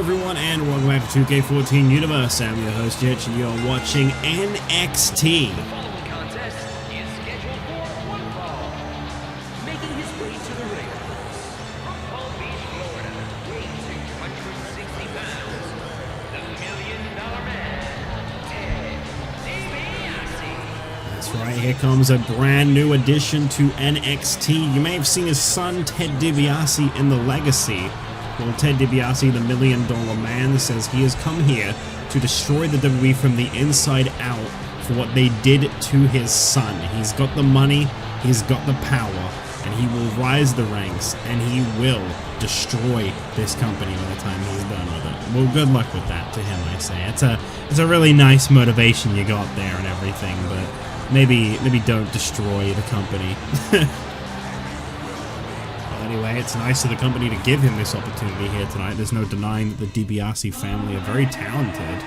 everyone, and welcome back to 2K14 Universe. I'm your host, Jitch, and you're watching NXT. The following contest is scheduled for one fall. Making his way to the ring. From Palm Beach, Florida, weighing 260 pounds, the $1 Million Man, DiBiase. That's right, here comes a brand new addition to NXT. You may have seen his son, Ted DiBiase, in the Legacy. Well, Ted DiBiase, the $1 Million Man, says he has come here to destroy the WWE from the inside out for what they did to his son. He's got the money, he's got the power, and he will rise the ranks, and he will destroy this company by the time he's done with it. Well, good luck with that to him, I say. It's a really nice motivation you got there and everything, but maybe don't destroy the company. Anyway, it's nice of the company to give him this opportunity here tonight. There's no denying that the DiBiase family are very talented.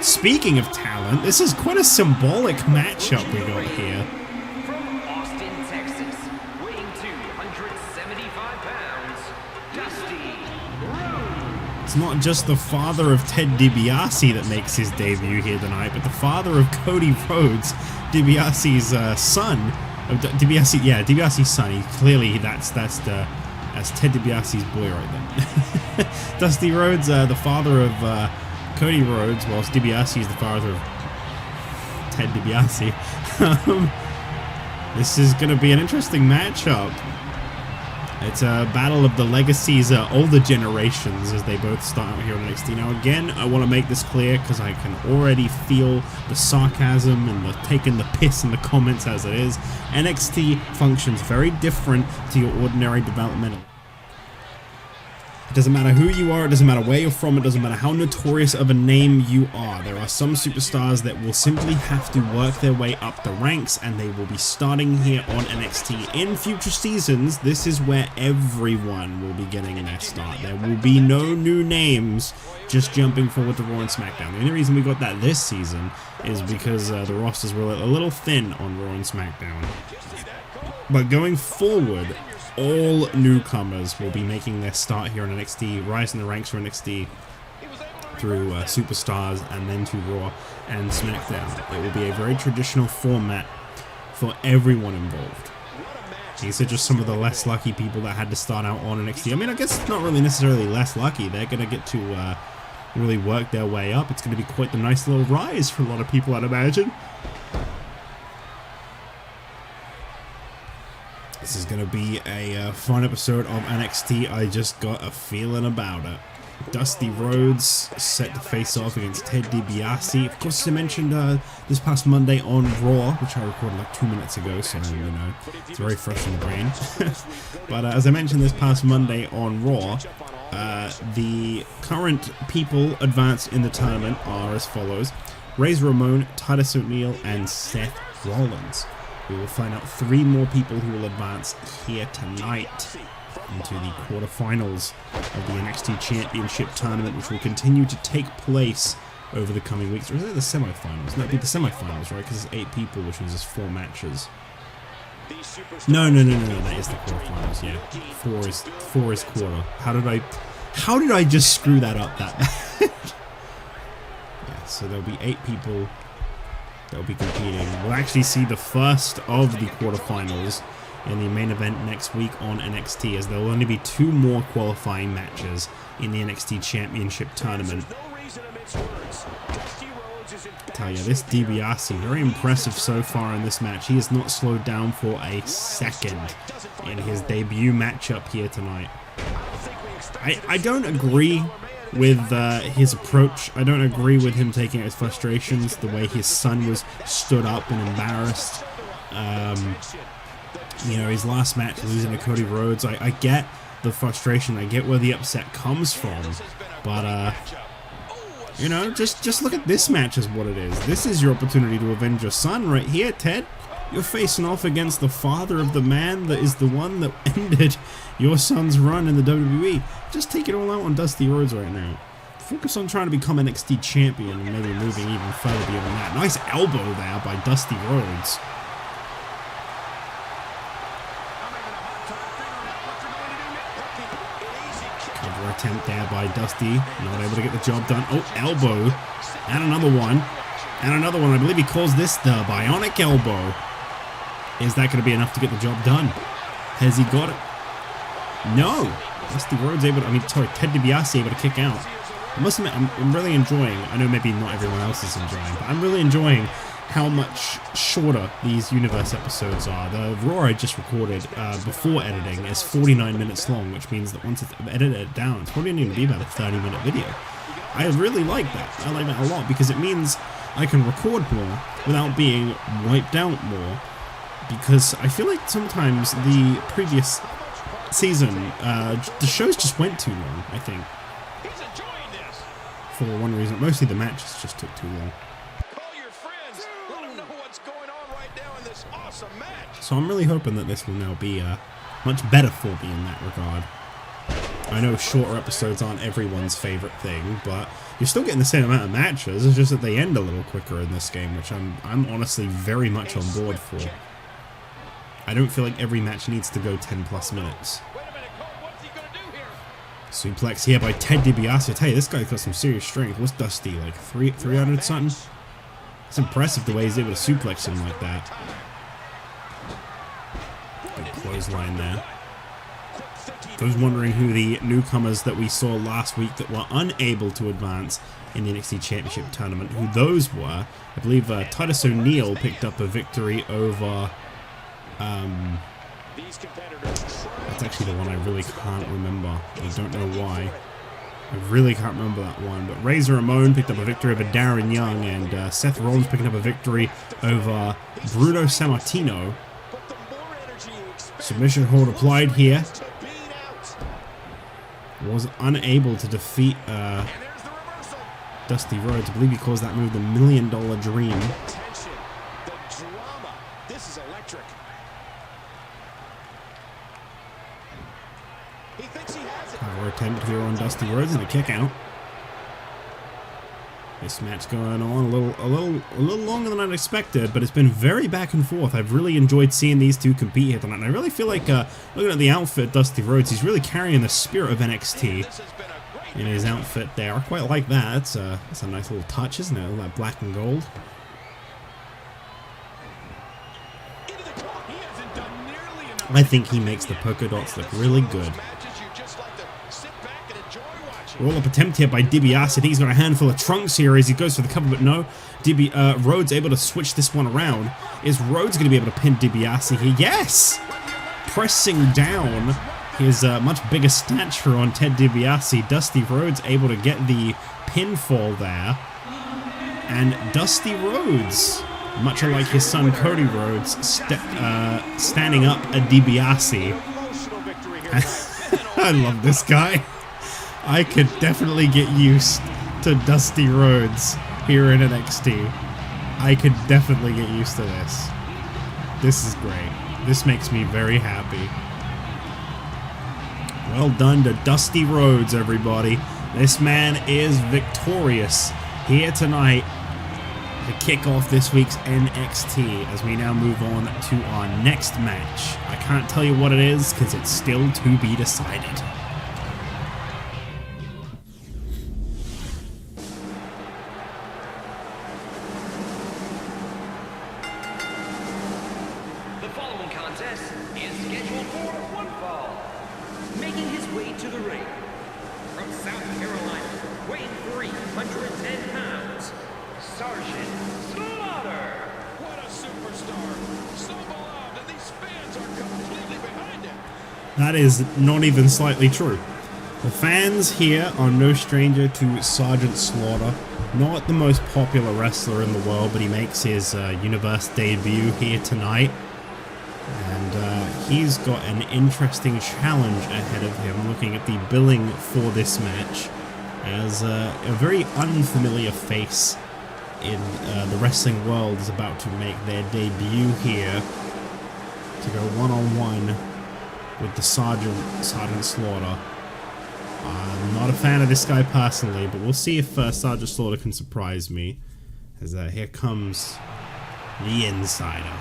Speaking of talent, this is quite a symbolic matchup we got here. From Austin, Texas, weighing 275 pounds, Dusty Rhodes. It's not just the father of Ted DiBiase that makes his debut here tonight, but the father of Cody Rhodes, DiBiase's son. DiBiase's son. He clearly that's Ted DiBiase's boy right there. Dusty Rhodes, the father of Cody Rhodes, whilst DiBiase is the father of Ted DiBiase. This is going to be an interesting matchup. It's a battle of the Legacy's older generations as they both start out here on NXT. Now again, I want to make this clear because I can already feel the sarcasm and the taking the piss in the comments as it is. NXT functions very different to your ordinary developmental. It doesn't matter who you are, it doesn't matter where you're from, it doesn't matter how notorious of a name you are. There are some superstars that will simply have to work their way up the ranks, and they will be starting here on NXT. In future seasons, this is where everyone will be getting their start. There will be no new names just jumping forward to Raw and SmackDown. The only reason we got that this season is because the rosters were a little thin on Raw and SmackDown. But going forward, all newcomers will be making their start here on NXT, rising the ranks for NXT through Superstars and then to Raw and SmackDown. It will be a very traditional format for everyone involved. These are just some of the less lucky people that had to start out on NXT. I mean, I guess it's not really necessarily less lucky. They're going to get to really work their way up. It's going to be quite the nice little rise for a lot of people, I'd imagine. This is going to be a fun episode of NXT. I just got a feeling about it. Dusty Rhodes set to face off against Ted DiBiase. Of course, as I mentioned this past Monday on Raw, which I recorded like 2 minutes ago, so you know, it's very fresh in the brain. But as I mentioned this past Monday on Raw, the current people advanced in the tournament are as follows: Razor Ramon, Titus O'Neil, and Seth Rollins. We will find out 3 more people who will advance here tonight into the quarterfinals of the NXT Championship tournament, which will continue to take place over the coming weeks. Or is it the semifinals? No, it'd be the semifinals, right? Because it's 8 people, which means there's 4 matches. No, that is the quarterfinals. Yeah, 4 is quarter. How did I just screw that up that bad? Yeah, so there'll be 8 people that'll be competing. We'll actually see the first of the quarterfinals in the main event next week on NXT, as there will only be 2 more qualifying matches in the NXT Championship tournament. I tell you, this DiBiase, very impressive so far in this match. He has not slowed down for a second in his debut matchup here tonight. I don't agree with his approach. I don't agree with him taking out his frustrations, the way his son was stood up and embarrassed. You know, his last match losing to Cody Rhodes. I get the frustration, I get where the upset comes from, but you know, just look at this match as what it is. This is your opportunity to avenge your son right here, Ted. You're facing off against the father of the man that is the one that ended your son's run in the WWE. Just take it all out on Dusty Rhodes right now. Focus on trying to become NXT Champion and maybe moving even further beyond that. Nice elbow there by Dusty Rhodes. Another attempt there by Dusty. Not able to get the job done. Oh, elbow. And another one. And another one. I believe he calls this the bionic elbow. Is that going to be enough to get the job done? Has he got it? No. Dusty Rhodes able to, Ted DiBiase able to kick out. I must admit, I'm really enjoying, I know maybe not everyone else is enjoying, but I'm really enjoying how much shorter these Universe episodes are. The Raw I just recorded before editing is 49 minutes long, which means that once it's edited down, it's probably going to be about a 30-minute video. I really like that. I like that a lot because it means I can record more without being wiped out more. Because I feel like sometimes the previous season, the shows just went too long, I think. For one reason, mostly the matches just took too long. So I'm really hoping that this will now be much better for me in that regard. I know shorter episodes aren't everyone's favorite thing, but you're still getting the same amount of matches. It's just that they end a little quicker in this game, which I'm honestly very much on board for. I don't feel like every match needs to go 10+ minutes. Suplex here by Ted DiBiase. I tell you, this guy's got some serious strength. What's Dusty, like 300 something? It's impressive the way he's able to suplex him like that. Good clothesline there. I was wondering who the newcomers that we saw last week that were unable to advance in the NXT Championship tournament, who those were. I believe Titus O'Neil picked up a victory over... that's actually the one I really can't remember. I don't know why. I really can't remember that one. But Razor Ramon picked up a victory over Darren Young, and Seth Rollins picking up a victory over Bruno Sammartino. Submission hold applied here. Was unable to defeat Dusty Rhodes. I believe he calls that move the $1 Million Dream. Another attempt here on Dusty Rhodes and a kick out. This match going on a little longer than I'd expected, but it's been very back and forth. I've really enjoyed seeing these two compete here tonight. And I really feel like looking at the outfit, Dusty Rhodes, he's really carrying the spirit of NXT in his outfit there. I quite like that. That's a nice little touch, isn't it? All that black and gold. I think he makes the polka dots look really good. Roll-up attempt here by DiBiase. I think he's got a handful of trunks here as he goes for the cover, but no. Rhodes able to switch this one around. Is Rhodes going to be able to pin DiBiase here? Yes! Pressing down his much bigger stature on Ted DiBiase. Dusty Rhodes able to get the pinfall there. And Dusty Rhodes, much like his son Cody Rhodes, standing up a DiBiase. I love this guy. I could definitely get used to Dusty Rhodes here in NXT. I could definitely get used to this. This is great. This makes me very happy. Well done to Dusty Rhodes, everybody. This man is victorious here tonight to kick off this week's NXT as we now move on to our next match. I can't tell you what it is because it's still to be decided. That is not even slightly true. The fans here are no stranger to Sergeant Slaughter. Not the most popular wrestler in the world, but he makes his Universe debut here tonight. And he's got an interesting challenge ahead of him, looking at the billing for this match, as a very unfamiliar face in the wrestling world is about to make their debut here to go one-on-one with the Sergeant Slaughter. I'm not a fan of this guy personally, but we'll see if Sergeant Slaughter can surprise me. As here comes the Insider.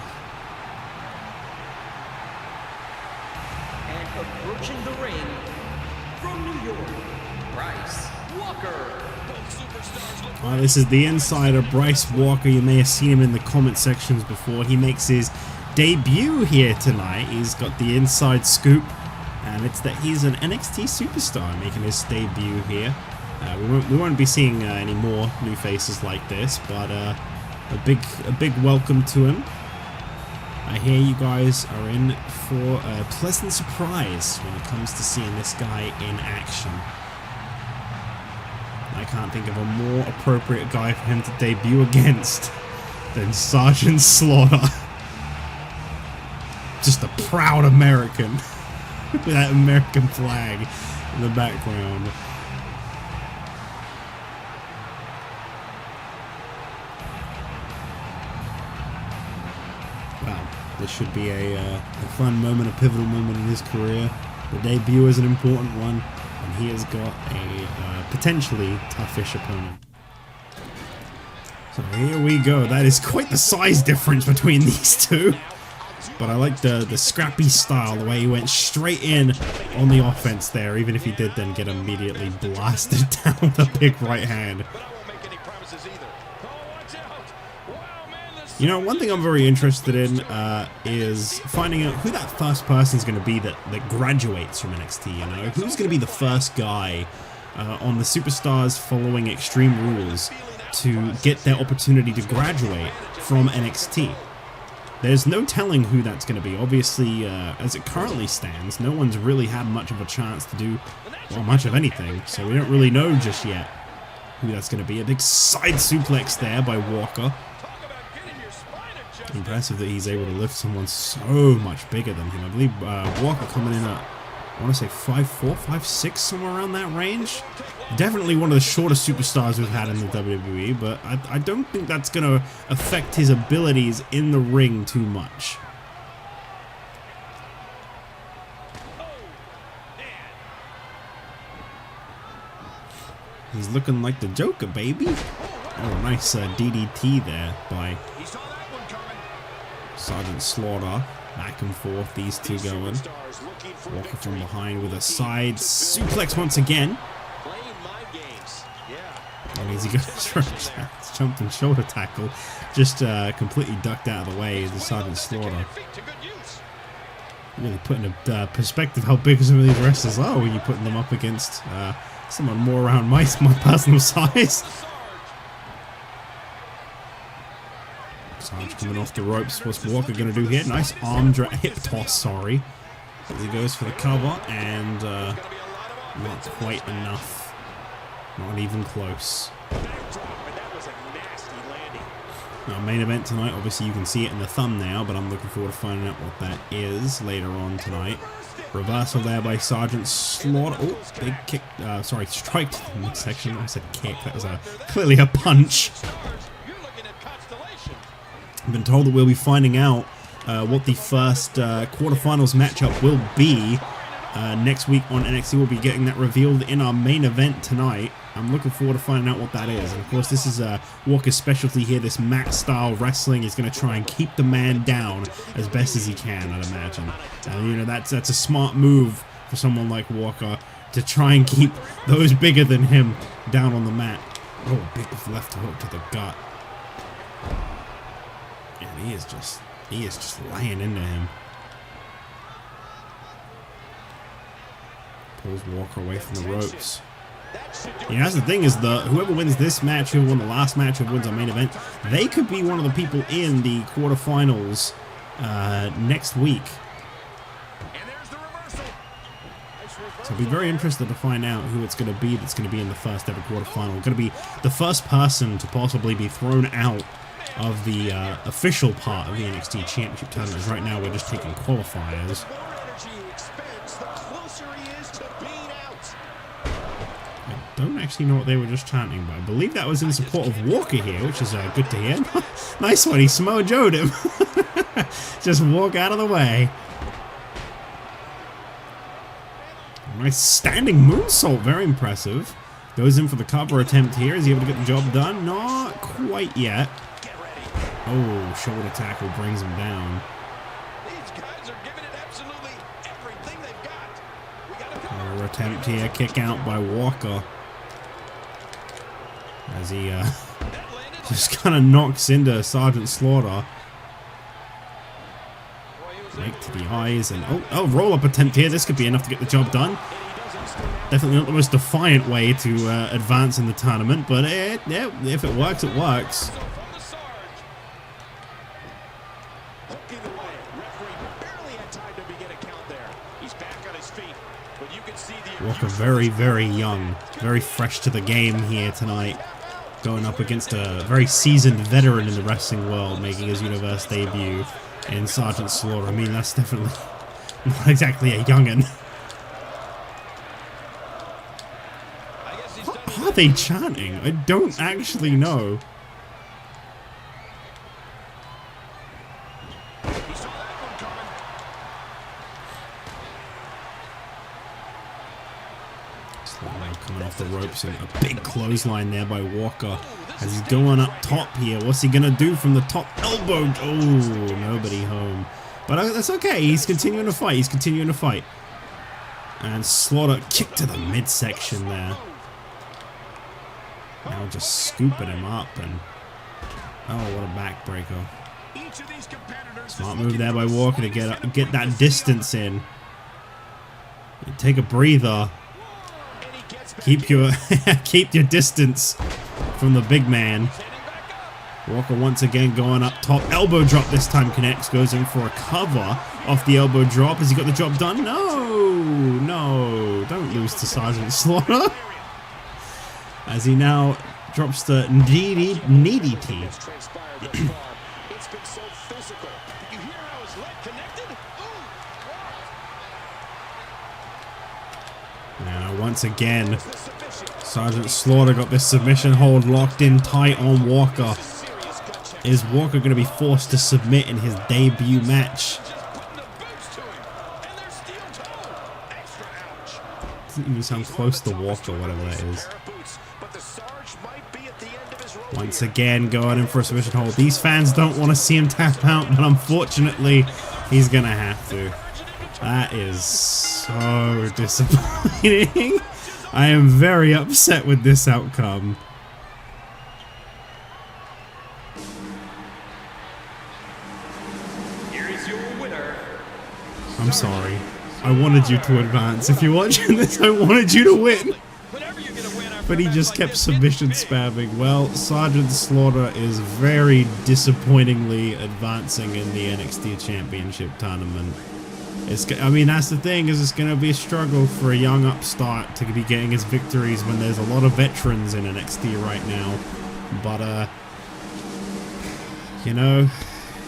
And approaching the ring from New York, Bryce Walker. Oh, this is the insider, Bryce Walker. You may have seen him in the comment sections before. He makes his debut here tonight. He's got the inside scoop, and it's that he's an NXT superstar making his debut here. We won't be seeing any more new faces like this, but a big welcome to him. I hear you guys are in for a pleasant surprise when it comes to seeing this guy in action. I can't think of a more appropriate guy for him to debut against than Sergeant Slaughter. Just a proud American with that American flag in the background. Wow, this should be a fun moment, a pivotal moment in his career. The debut is an important one, and he has got a potentially toughish opponent. So here we go. That is quite the size difference between these two. But I like the scrappy style, the way he went straight in on the offense there, even if he did then get immediately blasted down with a big right hand. You know, one thing I'm very interested in is finding out who that first person is going to be that graduates from NXT, you know? Who's going to be the first guy on the Superstars following Extreme Rules to get their opportunity to graduate from NXT? There's no telling who that's going to be. Obviously, as it currently stands, no one's really had much of a chance to do, well, much of anything, so we don't really know just yet who that's going to be. A big side suplex there by Walker. Impressive that he's able to lift someone so much bigger than him. I believe Walker coming in at, I want to say 5'4", 5'6", somewhere around that range. Definitely one of the shortest superstars we've had in the WWE, but I don't think that's going to affect his abilities in the ring too much. He's looking like the Joker, baby. Oh, nice DDT there by Sergeant Slaughter. Back and forth, these two going. Walker from behind with a side suplex once again. And as he goes for a jumping shoulder tackle, just completely ducked out of the way is the Sergeant Slaughter. Really putting a perspective how big some of these wrestlers are when you're putting them up against someone more around my personal size. Sarge coming off the ropes. What's Walker going to do here? Nice arm hip toss, sorry. As he goes for the cover, and not quite enough. Not even close. Now, main event tonight, obviously you can see it in the thumbnail, but I'm looking forward to finding out what that is later on tonight. Reversal there by Sergeant Slaughter. Oh, big kick. Sorry, strike to the midsection. I said kick. That was clearly a punch. I've been told that we'll be finding out what the first quarterfinals matchup will be next week on NXT. We'll be getting that revealed in our main event tonight. I'm looking forward to finding out what that is. And of course, this is Walker's specialty here. This mat-style wrestling is going to try and keep the man down as best as he can, I'd imagine. And you know, that's a smart move for someone like Walker to try and keep those bigger than him down on the mat. Oh, big left hook to the gut. And he is just laying into him. Pulls Walker away from the ropes. Yeah, that's the thing is whoever wins this match, whoever won the last match, whoever wins our main event, they could be one of the people in the quarterfinals next week. So I'll be very interested to find out who it's going to be that's going to be in the first ever quarterfinal. Going to be the first person to possibly be thrown out of the official part of the NXT Championship tournament. Right now we're just taking qualifiers. I don't actually know what they were just chanting, but I believe that was in support of Walker here, which is good to hear. Nice one, he Samoa Joe'd him. Just walk out of the way. Nice standing moonsault, very impressive. Goes in for the cover attempt here. Is he able to get the job done? Not quite yet. Oh, shoulder tackle brings him down. attempt here. Kick out by Walker. As he just kind of knocks into Sergeant Slaughter. Right to the eyes. And oh, roll-up attempt here. This could be enough to get the job done. Definitely not the most defiant way to advance in the tournament, but yeah, if it works, it works. Walker very, very young, very fresh to the game here tonight, going up against a very seasoned veteran in the wrestling world, making his universe debut in Sergeant Slaughter. I mean, that's definitely not exactly a young'un. What are they chanting? I don't actually know. Coming off the ropes and a big clothesline there by Walker as he's going up top here. What's he gonna do from the top elbow? Oh, nobody home. But that's okay. He's continuing to fight. He's continuing to fight. And Slaughter kicked to the midsection there. Now just scooping him up and oh, what a backbreaker. Smart move there by Walker to get that distance in. You take a breather. Keep your distance from the big man. Walker once again going up top. Elbow drop this time connects. Goes in for a cover off the elbow drop. Has he got the job done? No. Don't lose to Sergeant Slaughter. As he now drops the DDT. Now once again, Sergeant Slaughter got this submission hold locked in tight on Walker. Is Walker going to be forced to submit in his debut match? Doesn't even sound close to Walker, whatever that is. Once again, going in for a submission hold. These fans don't want to see him tap out, but unfortunately, he's going to have to. That is so disappointing. I am very upset with this outcome. Here is your winner. I'm sorry. I wanted you to advance. If you're watching this, I wanted you to win. But he just kept submission spamming. Well, Sergeant Slaughter is very disappointingly advancing in the NXT Championship tournament. I mean, that's the thing, is it's going to be a struggle for a young upstart to be getting his victories when there's a lot of veterans in NXT right now. But, you know,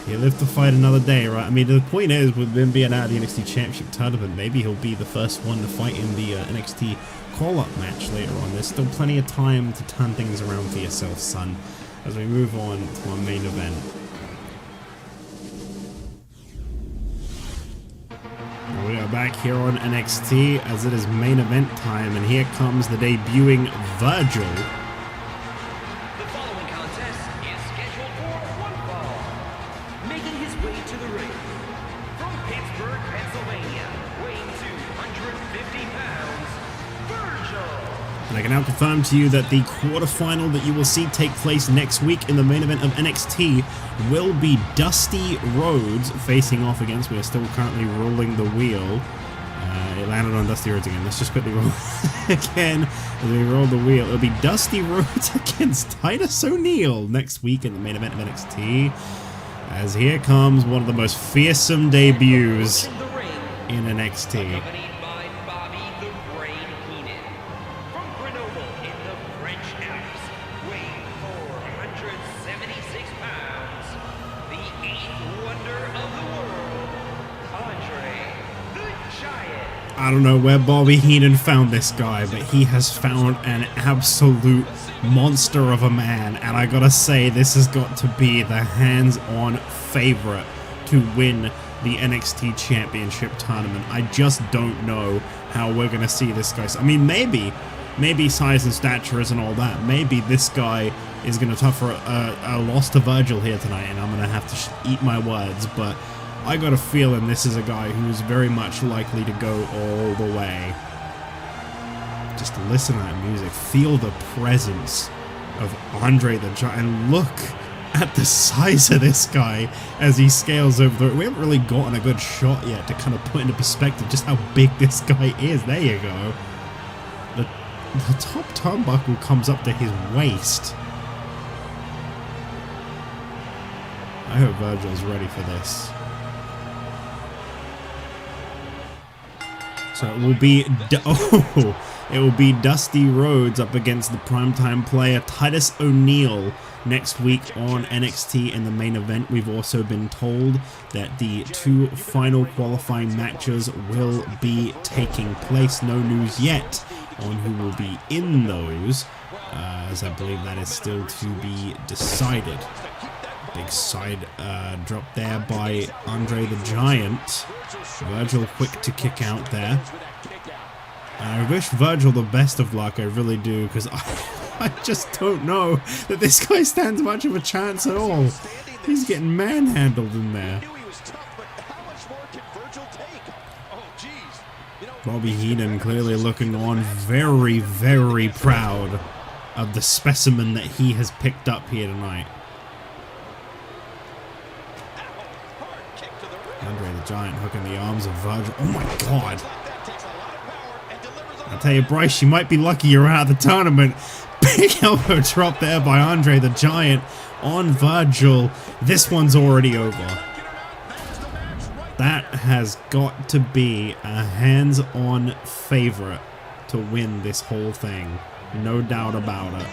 you live to fight another day, right? I mean, the point is, with him being out of the NXT Championship tournament, maybe he'll be the first one to fight in the NXT call-up match later on. There's still plenty of time to turn things around for yourself, son, as we move on to our main event. We are back here on NXT as it is main event time, and here comes the debuting Virgil. The following contest is scheduled for one fall. Making his way to the ring from Pittsburgh, Pennsylvania, weighing 250 pounds, Virgil. And I can now confirm to you that the quarterfinal that you will see take place next week in the main event of NXT will be Dusty Rhodes facing off against. We are still currently rolling the wheel. It landed on Dusty Rhodes again. Let's just quickly roll again as we roll the wheel. It'll be Dusty Rhodes against Titus O'Neil next week in the main event of NXT. As here comes one of the most fearsome debuts in NXT. I don't know where Bobby Heenan found this guy, but he has found an absolute monster of a man, and I gotta say, this has got to be the hands-on favorite to win the NXT Championship tournament. I just don't know how we're gonna see this guy. I mean, maybe size and stature isn't all that. Maybe this guy is gonna suffer a loss to Virgil here tonight, and I'm gonna have to eat my words, but I got a feeling this is a guy who's very much likely to go all the way. just listen to that music, feel the presence of André the Giant, and look at the size of this guy as he scales over the... We haven't really gotten a good shot yet to kind of put into perspective just how big this guy is. There you go. The top turnbuckle comes up to his waist. I hope Virgil's ready for this. So it will be... it will be Dusty Rhodes up against the primetime player Titus O'Neil next week on NXT in the main event. We've also been told that the 2 final qualifying matches will be taking place. No news yet on who will be in those, as I believe that is still to be decided. Big side drop there by André the Giant. Virgil quick to kick out there. I wish Virgil the best of luck, I really do, because I just don't know that this guy stands much of a chance at all. He's getting manhandled in there. Bobby Heenan clearly looking on very, very proud of the specimen that he has picked up here tonight. André the Giant hooking the arms of Virgil. Oh my god. I tell you, Bryce, you might be lucky you're out of the tournament. Big elbow drop there by André the Giant on Virgil. This one's already over. That has got to be a hands-on favorite to win this whole thing. No doubt about it.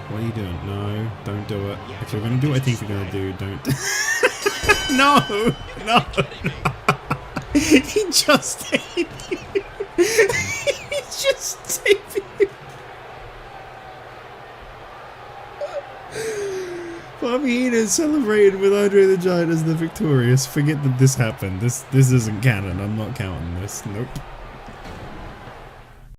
What are you doing? No, don't do it. If you're going to do what I think you're going to do, don't. No, no, no. He just saved you. He just saved you. Bobby Heenan celebrated with André the Giant as the victorious. Forget that this happened. This isn't canon. I'm not counting this. Nope.